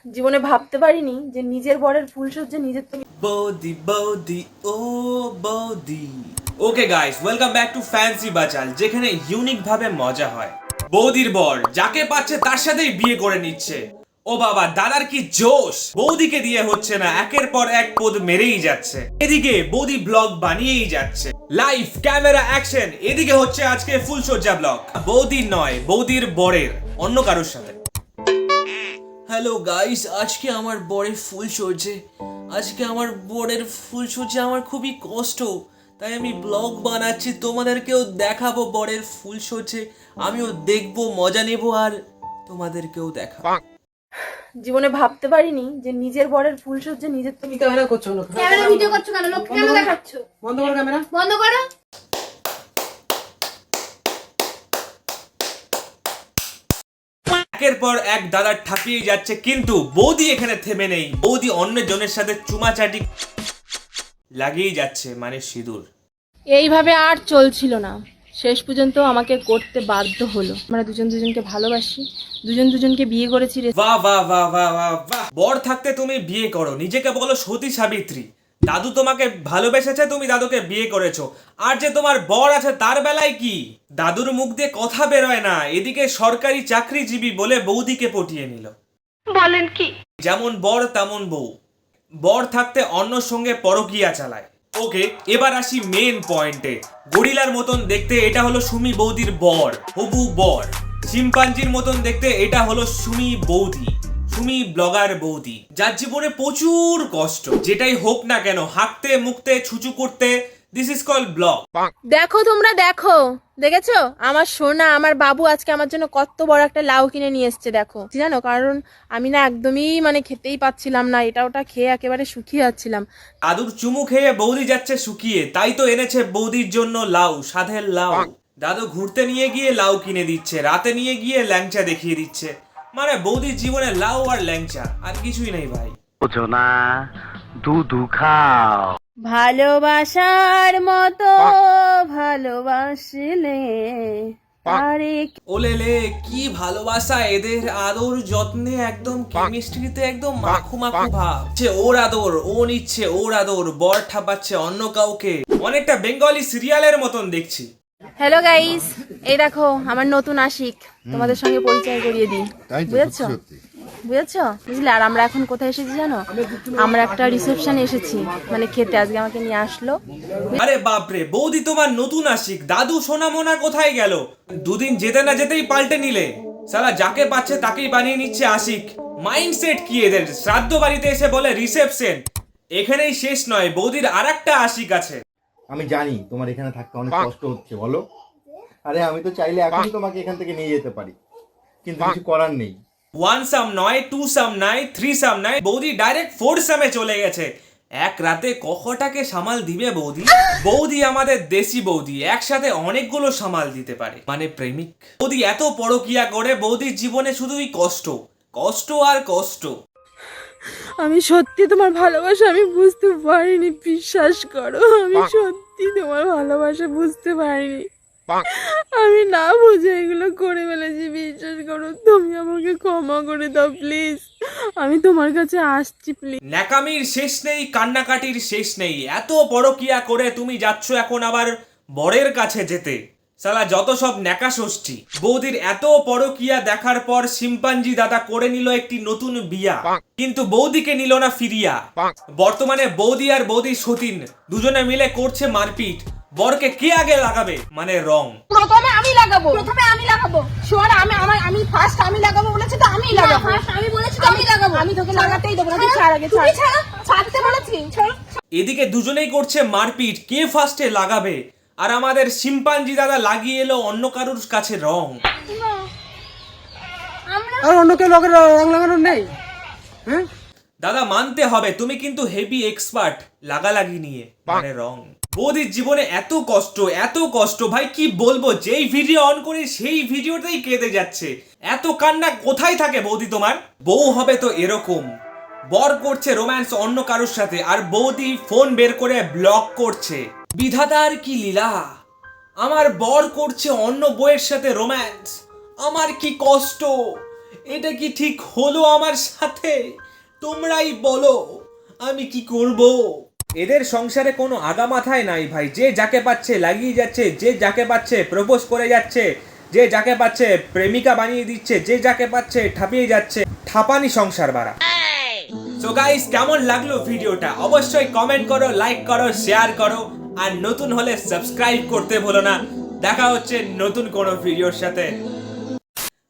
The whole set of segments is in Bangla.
জীবনে ভাবতে পারিনি যে নিজের বরের ফুলসজ্জা নিজের থেকে। বৌদি বৌদি ও বৌদি। Okay guys, welcome back to fancy Bachal, যেখানে ইউনিক ভাবে মজা হয়। বৌদির বর যাকে পাচ্ছে তার সাথেই বিয়ে করে নিচ্ছে। ও বাবা, দাদার কি জোশ! বৌদিকে দিয়ে হচ্ছে না, একের পর এক পদ মেরেই যাচ্ছে। এদিকে বৌদি ব্লগ বানিয়েই যাচ্ছে, লাইভ ক্যামেরা অ্যাকশন। এদিকে হচ্ছে আজকে ফুলসজ্জা ব্লগ, বৌদির নয়, বৌদির বরের, অন্য কারোর সাথে। হ্যালো গাইস, আজকে আমার বরের ফুলসজ্জা আমার খুবই কষ্ট, তাই আমি ব্লগ বানাচ্ছি, তোমাদেরকেও দেখাবো বরের ফুলসজ্জা, আমিও দেখবো, মজা নেব, আর তোমাদেরকেও দেখাবো। জীবনে ভাবতে পারিনি যে নিজের বরের ফুলসজ্জা নিজের থেকে। ক্যামেরা করছো না? ক্যামেরা ভিডিও করছো কেন? লোক কেন দেখাচ্ছ? বন্ধ করো ক্যামেরা, বন্ধ করো। একের পর এক দাদা ঠাপিয়ে যাচ্ছে, কিন্তু বৌদি এখানে থেমে নেই। বৌদি অন্য জনের সাথে চুমাচাটি লাগিয়েই যাচ্ছে, মানে সিঁদুর। এইভাবে আর চলছিল না, শেষ পর্যন্ত আমাকে করতে বাধ্য হলো। আমরা দুজন দুজনকে ভালোবাসি, দুজন দুজনকে বিয়ে করেছি। বাহ বাহ বাহ বাহ বাহ বাহ! বর থাকতে তুমি বিয়ে করো, নিজেকে বলো সতী সাবিত্রী। দাদু তোমাকে ভালোবেসেছে, তুমি দাদুকে বিয়ে করেছো। আর যে তোমার বর আছে তার বেলায় কি? দাদুর মুখ দিয়ে কথা বেরোয় না, এদিকে সরকারি চাকরিজীবী বলে বৌদিকে পটিয়ে নিল। বলেন কি? যেমন বর তেমন বউ। বর থাকতে অন্যর সঙ্গে পরকীয়া চালায়। ওকে, এবার আসি মেন পয়েন্টে। গরিলার মতন দেখতে এটা হলো সুমি বৌদির বর, হবু বর। শিম্পাঞ্জির মতন দেখতে এটা হলো সুমি বৌদি, সুমি ব্লগার বৌদি, যার জীবনে প্রচুর কষ্ট। যেটাই হোক না কেন, হাঁকতে মুখতে ছুচু করতে, দিস ইজ কল ব্লগ। দেখো, তোমরা দেখো, দেখেছো আমার সোনা, আমার বাবু আজকে আমার জন্য কত বড় একটা লাউ কিনে নিয়ে এসছে। দেখো, জানো, কারণ আমি না একদমই খেতেই পাচ্ছিলাম না, এটা ওটা খেয়ে একেবারে শুকিয়ে যাচ্ছিলাম। দাদুর চুমু খেয়ে বৌদি যাচ্ছে শুকিয়ে, তাই তো এনেছে বৌদির জন্য লাউ, সাধের লাউ। দাদু ঘুরতে নিয়ে গিয়ে লাউ কিনে দিচ্ছে, রাতে নিয়ে গিয়ে ল্যাংচা দেখিয়ে দিচ্ছে। মানে বৌদির জীবনে লাউ আর ল্যাংচা, আর কিছুই নেই ভাই। বোঝো না, দুধু খাও। ভালোবাসার মতো ভালোবাসলে আরে ওলেলে, কি ভালোবাসা এদের! আদর যত্নে, একদম কেমিস্ট্রিতে একদম মাখু মাখু ভাব। ওর আদর ও নিচ্ছে, ওর আদর বর ঠাপাচ্ছে অন্য কাউকে। অনেকটা বেঙ্গলি সিরিয়ালের মতন দেখছি। হ্যালো গাইস, এই দেখো আমার নতুন আশিক, তোমাদের সঙ্গে পরিচয় করিয়ে দিই। বুঝেছো? বুঝলে? আর আমরা এখন কোথায় এসেছি জানো? আমরা একটা রিসেপশনে এসেছি, খেতে। আজকে আমাকে নিয়ে আসলো। আরে বাপরে, বৌদি তোমার নতুন আশিক! দাদু সোনা মোনা কোথায় গেল? দুদিন যেতে না যেতেই পাল্টে নিলে। সালা যাকে পাচ্ছে তাকেই বানিয়ে নিচ্ছে আশিক। মাইন্ডসেট কি এদের! শ্রাদ্ধ বাড়িতে এসে বলে রিসেপশন। এখানেই শেষ নয়, বৌদির আরেকটা আশিক আছে। আমি জানি তোমার এখানে থাকতে অনেক কষ্ট হচ্ছে, বলো। আরে আমি তো চাইলে এখনই তোমাকে এখান থেকে নিয়ে যেতে পারি, কিন্তু কিছু করার নেই। 1 সাম নয়, 2 সাম নয়, 3 সাম নয়, বৌদি ডাইরেক্ট 4 সামে চলে গেছে। এক রাতে কটাকে সামাল দিবে বৌদি? বৌদি আমাদের দেশি বৌদি, একসাথে অনেকগুলো সামাল দিতে পারে, মানে প্রেমিক। বৌদি এত পরকিয়া করে, বৌদির জীবনে শুধুই কষ্ট, কষ্ট আর কষ্ট। আমি সত্যি তোমার ভালোবাসা আমি বুঝতে পারিনি, বিশ্বাস করো। আমি সত্যি তোমার ভালোবাসা বুঝতে পারিনি, আমি না বুঝে এগুলো করে ফেলেছি, বিশ্বাস করো। তুমি আমাকে ক্ষমা করে দাও প্লিজ, আমি তোমার কাছে আসছি প্লিজ। ন্যাকামির শেষ নেই, কান্নাকাটির শেষ নেই। এত পরকিয়া করে তুমি যাচ্ছ এখন আবার বরের কাছে যেতে। সালা যত সব ন্যাকা ষষ্ঠী। বৌদির এত পরকিয়া দেখার পর শিম্পাঞ্জি দাদা করে নিল একটি নতুন বিয়া, কিন্তু বৌদিকে নিল না ফিরিয়া। বর্তমানে বৌদি আর বৌদি সতীন দুজনে মিলে করছে মারপিট। বরকে কে আগে লাগাবে, মানে রং। প্রথমে আমি লাগাবো। শোন, আমি ফার্স্ট আমি লাগাবো বলেছি তো আমি লাগাবো। ফার্স্ট আমি বলেছি তো আমি লাগাবো। আমি তোকে লাগাতেই দেব না, তুই ছাড় আগে, তুই ছাড়। ছাড়তে বলেছি, ছাড়। এদিকে দুজনেই করছে মারপিট, কে ফার্স্টে লাগাবে। আর আমাদের শিম্পাঞ্জি দাদা লাগিয়ে এলো অন্য কারুর কাছে রং। আর অন্য কেউ লোকের রং লাগানোর নেই? হ্যাঁ, দাদা মানতে হবে, তুমি কিন্তু হেভি এক্সপার্ট লাগালাগি নিয়ে, মানে রং। বৌদির জীবনে এত কষ্ট ভাই, কি বলবো। যেই ভিডিও অন করি সেই ভিডিওতেই কেঁদে যাচ্ছে। এত কান্না কোথায় থাকে বৌদি তোমার? বউ হবে তো এরকম, বর করছে রোম্যান্স অন্য কারোর সাথে, আর বৌদি ফোন বের করে ব্লক করছে। বিধাতার কি লীলা! আমার বর করছে অন্য বউয়ের সাথে রোম্যান্স, আমার কি কষ্ট! এটা কি ঠিক হলো আমার সাথে? তোমরাই বলো, আমি কি করব? এদের সংসারে কোনো আগা মাথায় নাই ভাই। যে যাকে পাচ্ছে লাগিয়ে যাচ্ছে, যে যাকে পাচ্ছে প্রপোজ করে যাচ্ছে, যে যাকে পাচ্ছে প্রেমিকা বানিয়ে দিচ্ছে, যে যাকে পাচ্ছে ঠাপিয়ে যাচ্ছে। ঠাপানি সংসার বাড়া। সো গাইস, কেমন লাগলো ভিডিওটা অবশ্যই কমেন্ট করো, লাইক করো, শেয়ার করো, আর নতুন হলে সাবস্ক্রাইব করতে ভুলো না। দেখা হচ্ছে নতুন কোনো ভিডিওর সাথে।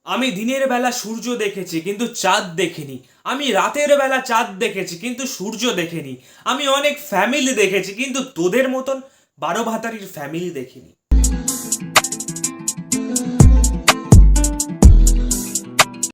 আমি দিনের বেলা সূর্য দেখেছি কিন্তু চাঁদ দেখিনি। আমি রাতের বেলা চাঁদ দেখেছি কিন্তু সূর্য দেখিনি। আমি অনেক ফ্যামিলি দেখেছি কিন্তু তোদের মতন 12 ভাতারির ফ্যামিলি দেখিনি।